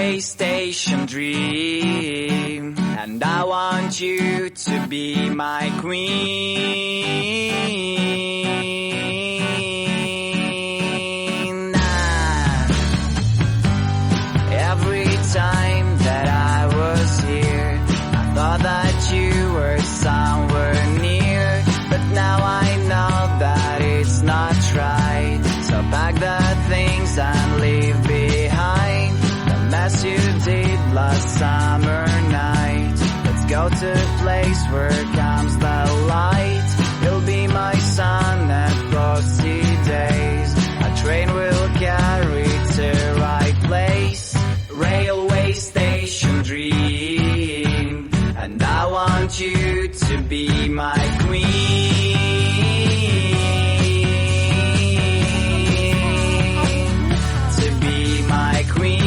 railway station dream, and I want you to be my queen. Every time that I was here, I thought that you were somewhere near, but now I know that it's not right. So pack the things and leave behind the mess you did last summer night. Let's go to a place where comes the light. You'll be my sun at frosty days. A train will carry to right place. Railway station dream, and I want you to be my queen. To be my queen.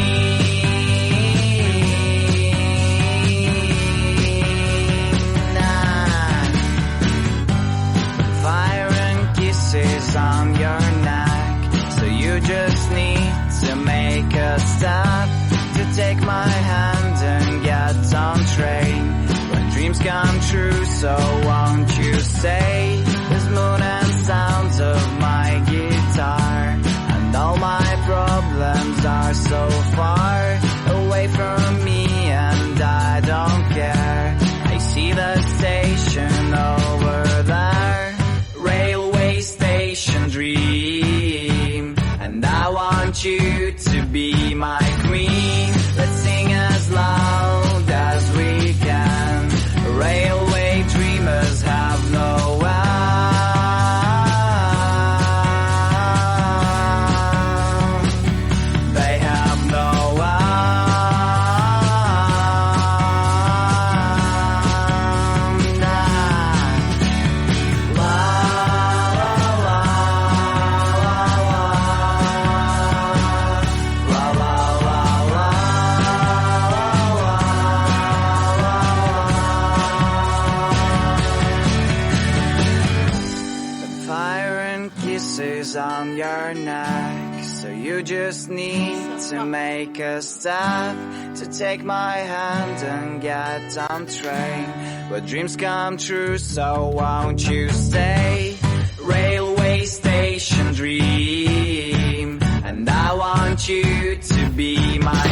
Fire and kisses on your neck, so you just need to make a step to take my hand and get on train. When dreams come true, so won't you stay? The moon and sounds of my guitar, and all my problems are so far away from me, and I don't care. I see the station over there. Railway station dream, and I want you to be my queen. Let's sing as loud as we can. Railway dreamers have no end. They have no end. La la la la la la fire and kisses on your neck, so you just need to make a step to take my hand and get on train. But dreams come true, so won't you stay? Railway station dream, and I want you to be my